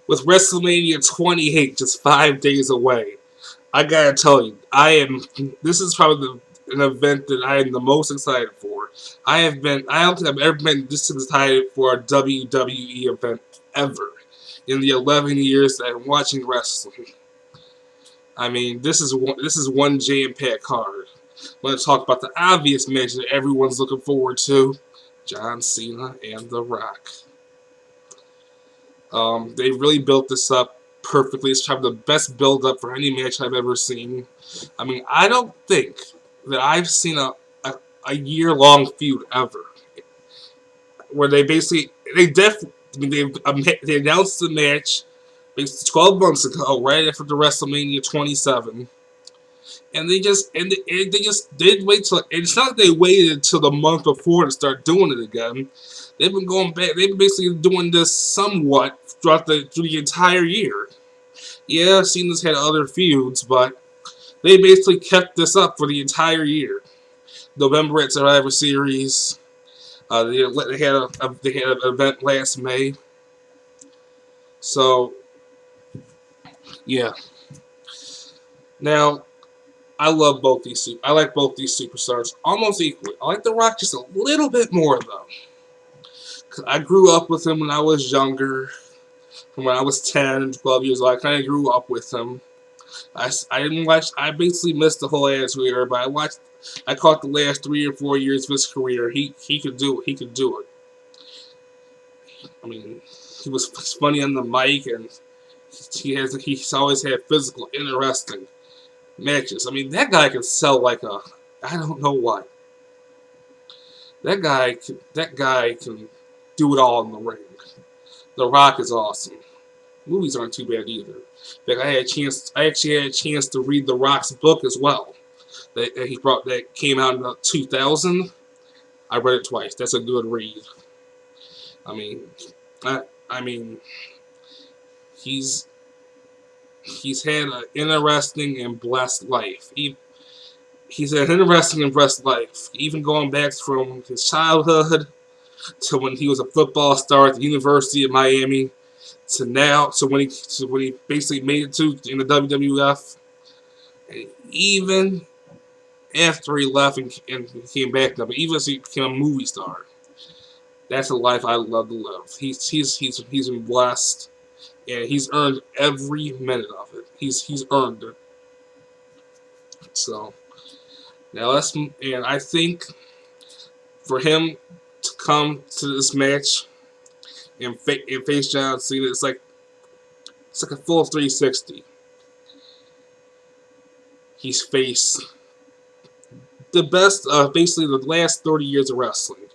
With WrestleMania XXVIII just 5 days away, I gotta tell you, this is probably an event that I am the most excited for. I don't think I've ever been this excited for a WWE event ever in the 11 years that I'm watching wrestling. I mean, this is one jam-packed card. Let's talk about the obvious match that everyone's looking forward to: John Cena and The Rock. They really built this up perfectly. It's probably the best build-up for any match I've ever seen. I mean, I don't think that I've seen a year-long feud ever where they announced the match basically 12 months ago, right after the WrestleMania 27. And they just did wait till. It's not like they waited till the month before to start doing it again. They've been going back. They've been basically doing this somewhat through the entire year. Yeah, Cena's had other feuds, but they basically kept this up for the entire year. November at Survivor Series. They had an event last May. So yeah. Now, I love both these. I like both these superstars almost equally. I like The Rock just a little bit more though, because I grew up with him when I was younger. From when I was 10, 12 years old, I kind of grew up with him. I didn't watch. I basically missed the whole Attitude Era, but I caught the last 3 or 4 years of his career. He could do it. He could do it. I mean, he was funny on the mic, and he's always had physical, interesting matches. I mean, that guy can sell like a, I don't know what. That guy can do it all in the ring. The Rock is awesome. Movies aren't too bad either. In fact, I actually had a chance to read The Rock's book as well. That came out in 2000. I read it twice. That's a good read. I mean, he's had an interesting and blessed life. He's had an interesting and blessed life, even going back from his childhood to when he was a football star at the University of Miami to now, so when he basically made it to in the WWF, and even after he left and came back, but even as he became a movie star, that's a life I love to live. He's been blessed, and he's earned every minute of it. He's earned it. So now I think for him to come to this match and face John Cena, it's like a full 360. He's faced the best, basically the last 30 years of wrestling.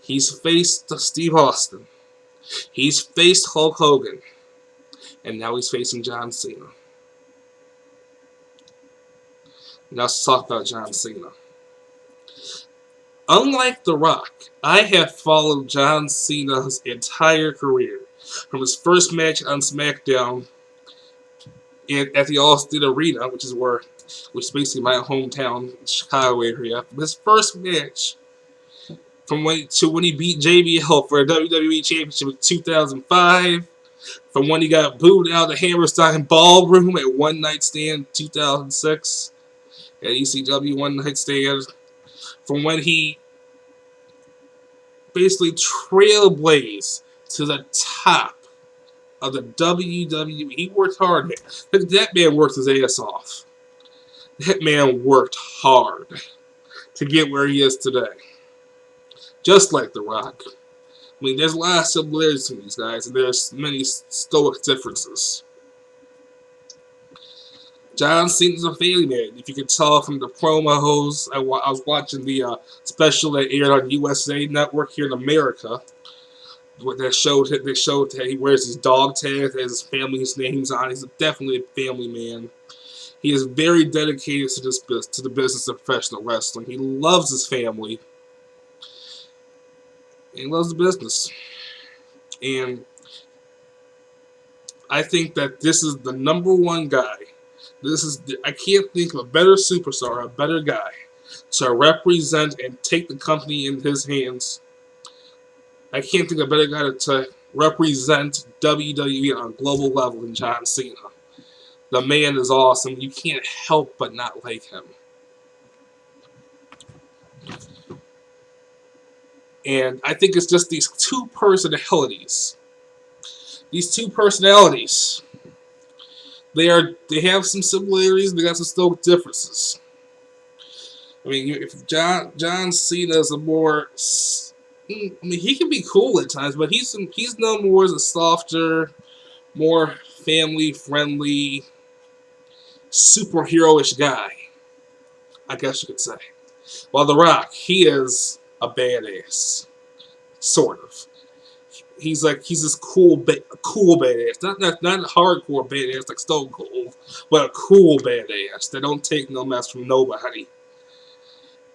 He's faced Steve Austin. He's faced Hulk Hogan. And now he's facing John Cena. Now let's talk about John Cena. Unlike The Rock, I have followed John Cena's entire career. From his first match on SmackDown at the Allstate Arena, which is basically my hometown, Chicago area. From his first match, from when he beat JBL for a WWE Championship in 2005, from when he got booed out of the Hammerstein Ballroom at One Night Stand 2006 at ECW One Night Stand, from when he basically trailblazed to the top of the WWE. He worked hard. That man worked his ass off. That man worked hard to get where he is today. Just like The Rock. I mean, there's a lot of similarities to these guys, and there's many stoic differences. John Cena's a family man. If you can tell from the promos, I was watching the special that aired on USA Network here in America. They showed that he wears his dog tag that has his family's names on. He's definitely a family man. He is very dedicated to the business of professional wrestling. He loves his family. And he loves the business. And I think that this is the number one guy. I can't think of a better superstar, a better guy to represent and take the company in his hands. I can't think of a better guy represent WWE on a global level than John Cena. The man is awesome. You can't help but not like him. And I think it's just these two personalities. These two personalities. They have some similarities, they got some still differences. I mean, if John Cena is a more, I mean, he can be cool at times, but he's known more as a softer, more family friendly, superhero-ish guy, I guess you could say. While The Rock, he is a badass, sort of. He's this cool badass, not a hardcore badass like Stone Cold, but a cool badass that don't take no mess from nobody.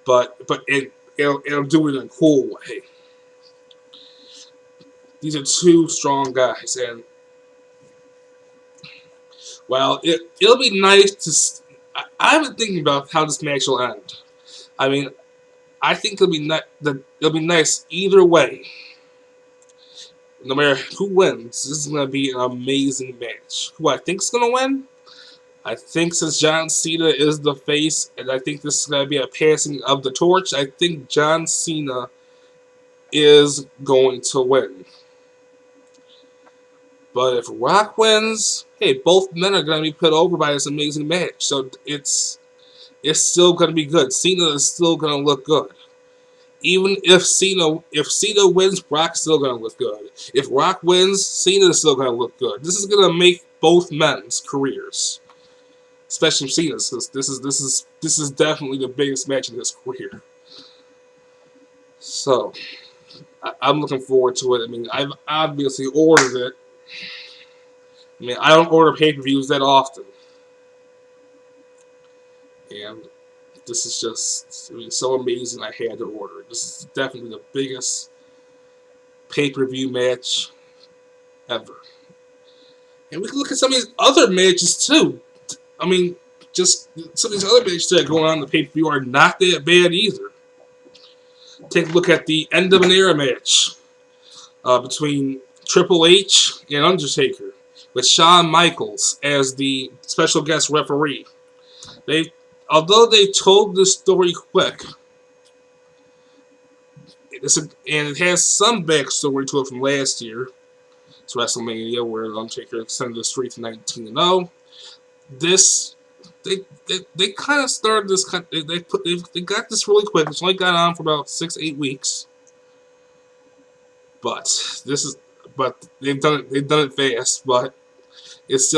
But it'll do it in a cool way. These are two strong guys, and well, it'll be nice to. I've been thinking about how this match will end. I mean, I think it'll be nice either way. No matter who wins, this is going to be an amazing match. Who I think is going to win? I think since John Cena is the face, and I think this is going to be a passing of the torch, I think John Cena is going to win. But if Rock wins, hey, both men are going to be put over by this amazing match. So it's still going to be good. Cena is still going to look good. Even if Cena wins, Rock's still going to look good. If Rock wins, Cena is still going to look good. This is going to make both men's careers, especially Cena's, because this is definitely the biggest match in his career. So I'm looking forward to it. I mean, I've obviously ordered it. I mean, I don't order pay-per-views that often, and this is just, I mean, so amazing I had to order it. This is definitely the biggest pay-per-view match ever. And we can look at some of these other matches too. I mean, just some of these other matches that are going on in the pay-per-view are not that bad either. Take a look at the End of an Era match between Triple H and Undertaker, with Shawn Michaels as the special guest referee. Although they told the story quick, and it has some backstory to it from last year. It's WrestleMania, where Undertaker extended the streak to 19-0. They kind of started this. They got this really quick. It's only got on for about 6-8 weeks, but they've done it fast. But that's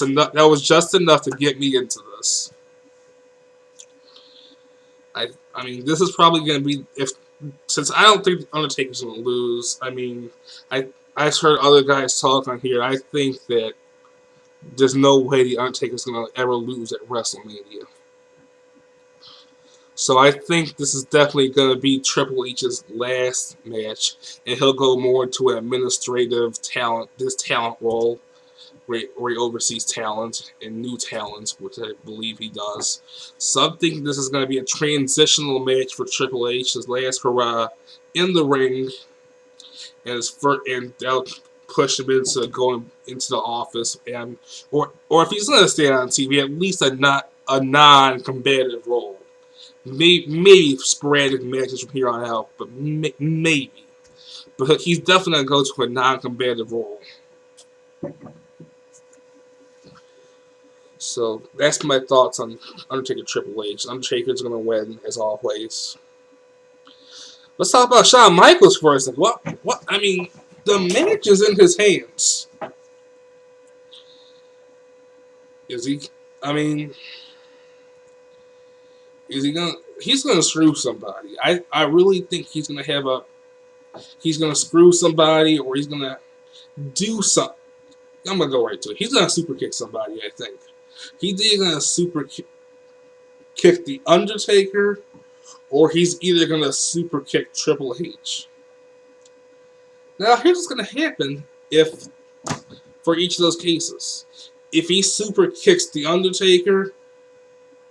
enough. That was just enough to get me into this. I mean, this is probably going to be, since I don't think Undertaker's going to lose. I mean, I've heard other guys talk on here. I think that there's no way the Undertaker's going to ever lose at WrestleMania. So I think this is definitely going to be Triple H's last match, and he'll go more into an administrative talent role, where he oversees talent and new talents, which I believe he does. So I think this is going to be a transitional match for Triple H, his last hurrah in the ring, and that'll push him into going into the office, or if he's going to stay on TV, at least a non-combative role. Maybe sporadic matches from here on out, but maybe. But he's definitely going to go to a non-combative role. So that's my thoughts on Undertaker Triple H. Undertaker's going to win, as always. Let's talk about Shawn Michaels for a second. What? I mean, the match is in his hands. Is he? I mean, is he gonna? He's gonna screw somebody. I really think he's gonna he's gonna screw somebody, or he's gonna do something. I'm gonna go right to it. He's gonna super kick somebody, I think. He's either gonna super kick the Undertaker, or he's either gonna super kick Triple H. Now, here's what's gonna happen for each of those cases. If he super kicks the Undertaker,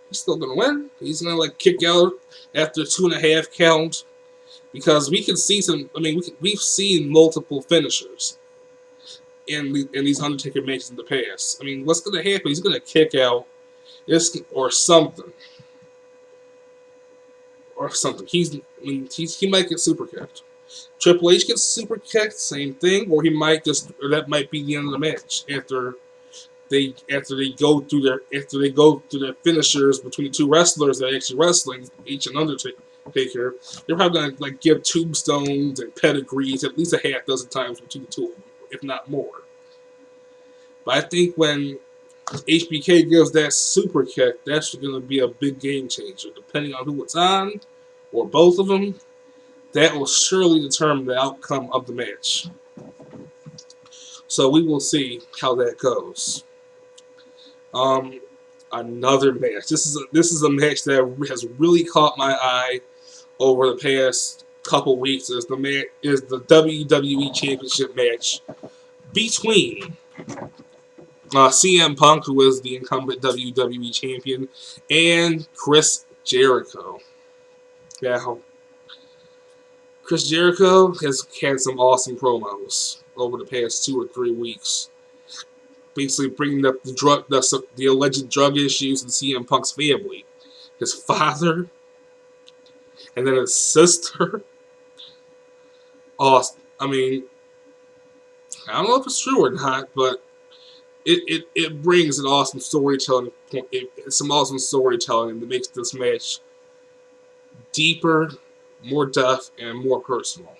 he's still gonna win. He's gonna kick out after 2.5 count, because we can see some. I mean, we've seen multiple finishers in these Undertaker matches in the past. I mean, what's going to happen? He's going to kick out this or something. Or something. He might get super kicked. Triple H gets super kicked, same thing, or that might be the end of the match after they go through their finishers between the two wrestlers that are actually wrestling, H and Undertaker. They're probably gonna like give tombstones and pedigrees at least a half dozen times between the two of them, if not more. But I think when HBK gives that super kick, that's going to be a big game changer. Depending on who it's on, or both of them, that will surely determine the outcome of the match. So we will see how that goes. Another match. This is a match that has really caught my eye over the past couple weeks. Is the WWE Championship match between CM Punk, who is the incumbent WWE Champion, and Chris Jericho. Now, Chris Jericho has had some awesome promos over the past 2 or 3 weeks, basically bringing up the alleged drug issues in CM Punk's family, his father, and then his sister. Awesome. I mean, I don't know if it's true or not, but it brings an awesome storytelling. Some awesome storytelling that makes this match deeper, more depth, and more personal.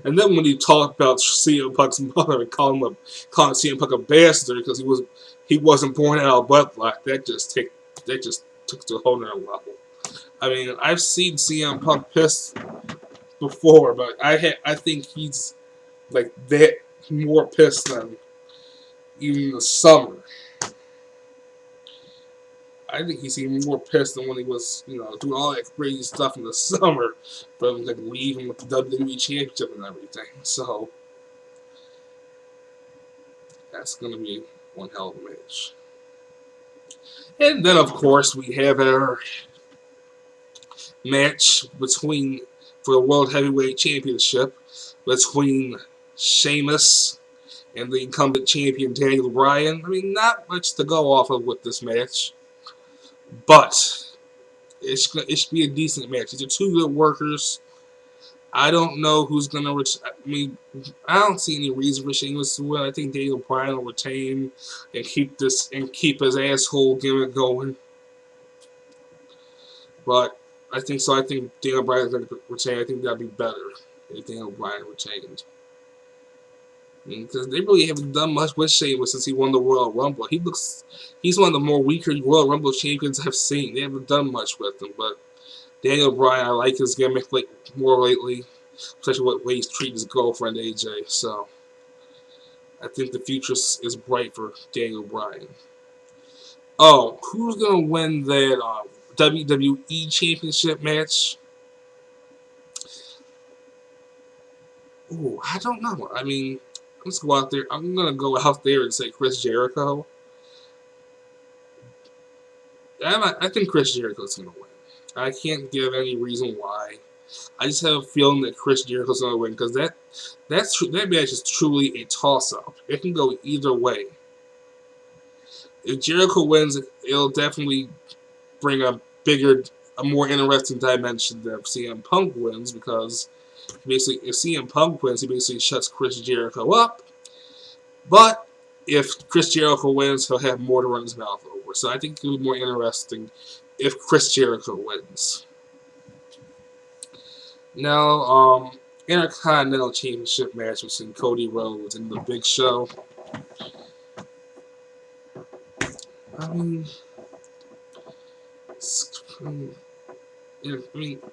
And then when you talk about CM Punk's mother and calling CM Punk a bastard because he wasn't born out of wedlock, that just took to a whole nother level. I mean, I've seen CM Punk pissed before, but I think he's like that more pissed than even in the summer. I think he's even more pissed than when he was, doing all that crazy stuff in the summer, but like leaving with the WWE Championship and everything. So that's gonna be one hell of a match. And then, of course, we have our match for the World Heavyweight Championship between Sheamus and the incumbent champion Daniel Bryan. I mean, not much to go off of with this match, but it should be a decent match. These are two good workers. I don't know who's gonna. I mean, I don't see any reason for Sheamus to win. I think Daniel Bryan will retain and keep his asshole gimmick going. But I think so. I think Daniel Bryan is going to retain. I think that'd be better if Daniel Bryan retained. Because they really haven't done much with Sheamus since he won the Royal Rumble. He's one of the more weaker Royal Rumble champions I've seen. They haven't done much with him, but Daniel Bryan, I like his gimmick more lately, especially what way he's treating his girlfriend AJ. So I think the future is bright for Daniel Bryan. Oh, who's gonna win that WWE Championship match? Ooh, I don't know. I mean, let's go out there. I'm gonna go out there and say Chris Jericho. I think Chris Jericho's gonna win. I can't give any reason why. I just have a feeling that Chris Jericho's gonna win because that match is truly a toss-up. It can go either way. If Jericho wins, it'll definitely bring a more interesting dimension than if CM Punk wins, because basically, if CM Punk wins, he basically shuts Chris Jericho up. But if Chris Jericho wins, he'll have more to run his mouth over. So I think it'll be more interesting if Chris Jericho wins. Now, Intercontinental Championship match between Cody Rhodes and The Big Show. I mean,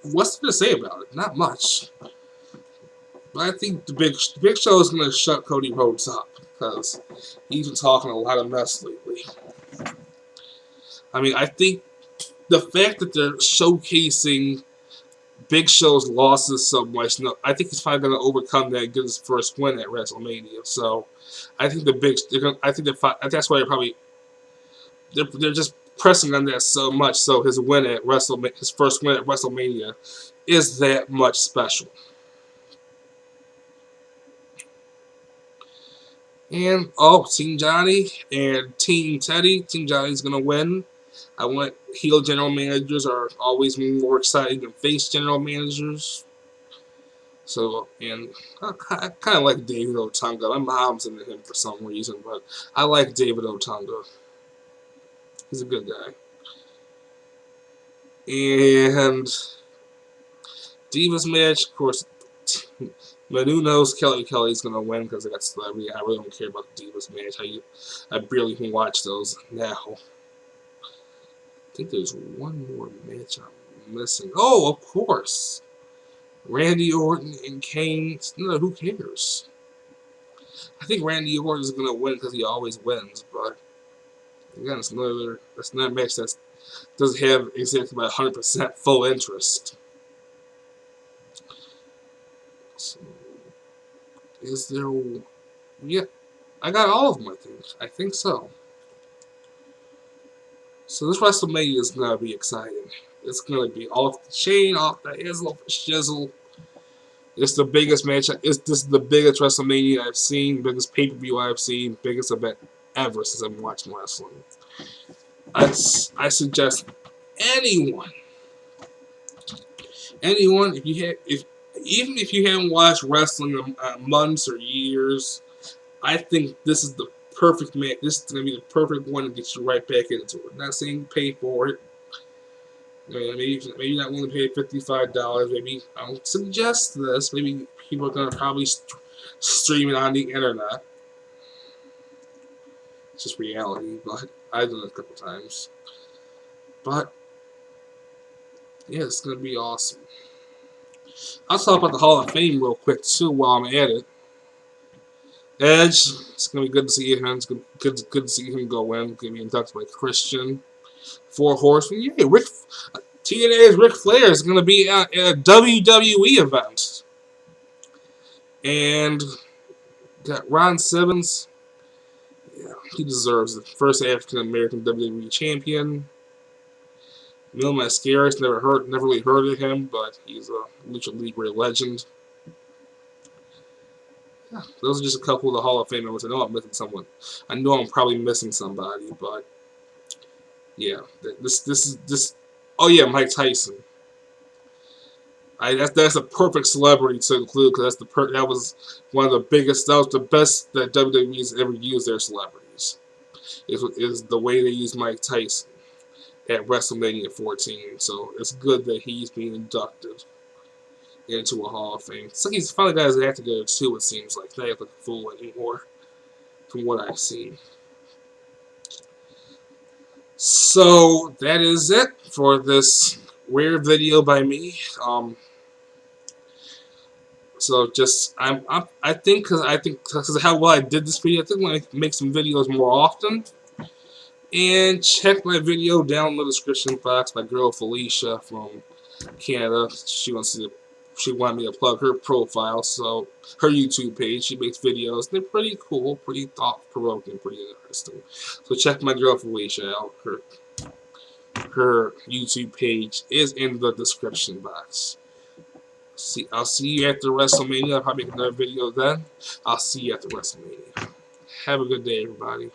what's there to say about it? Not much. But I think the Big Show is going to shut Cody Rhodes up because he's been talking a lot of mess lately. I mean, I think the fact that they're showcasing Big Show's losses so much, I think he's finally going to overcome that and get his first win at WrestleMania. So I think that's why they're just pressing on that so much, so his win at his first win at WrestleMania, is that much special. And Team Johnny and Team Teddy. Team Johnny's gonna win. I want heel general managers are always more exciting than face general managers. So, and I kind of like David Otunga. My mom's into him for some reason, but I like David Otunga. He's a good guy. And Divas match, of course, Manu knows Kelly's going to win because they got celebrity. I really don't care about the Divas match. I barely can watch those now. I think there's one more match I'm missing. Oh, of course. Randy Orton and Kane. No, who cares? I think Randy Orton is going to win because he always wins, but again, that's another match that doesn't have exactly about 100% full interest. So, is there? Yeah, I got all of them. I think so. So this WrestleMania is gonna be exciting. It's gonna be off the chain, off the hizzle, shizzle. It's the biggest match. This is the biggest WrestleMania I've seen, biggest pay-per-view I've seen, biggest event ever since I've been watching wrestling. I suggest anyone, even if you haven't watched wrestling in months or years, I think this is the perfect match. This is gonna be the perfect one to get you right back into it. Not saying pay for it. Maybe not willing to pay $55. Maybe I don't suggest this. Maybe people are gonna probably stream it on the internet. It's just reality, but I've done it a couple times. But yeah, it's gonna be awesome. I'll talk about the Hall of Fame real quick too while I'm at it. Edge, it's gonna be good to see him. It's good to see him go in. Gonna be inducted by Christian. 4 Horsemen. Yeah, TNA's Ric Flair is gonna be at a WWE event. And got Ron Simmons. Yeah, he deserves it. First African American WWE champion. Mil Mascaras, never really heard of him, but he's a Lucha Libre legend. Yeah, those are just a couple of the Hall of Fame members. I know I'm missing someone. I know I'm probably missing somebody, but yeah, this. Oh yeah, Mike Tyson. That's a perfect celebrity to include because that was one of the biggest. That was the best that WWE's ever used their celebrities. Is the way they use Mike Tyson at WrestleMania 14. So it's good that he's being inducted into a Hall of Fame. So he's finally got his act together too. It seems like they have a fool anymore, from what I've seen. So that is it for this weird video by me. So just I think because of how well I did this video, I think I'm gonna make some videos more often. And check my video down in the description box. My girl Felicia from Canada. She wanted me to plug her profile, so her YouTube page. She makes videos. They're pretty cool, pretty thought-provoking, pretty interesting. So check my girl Felicia out. Her YouTube page is in the description box. I'll see you after WrestleMania. I'll probably make another video then. I'll see you after WrestleMania. Have a good day, everybody.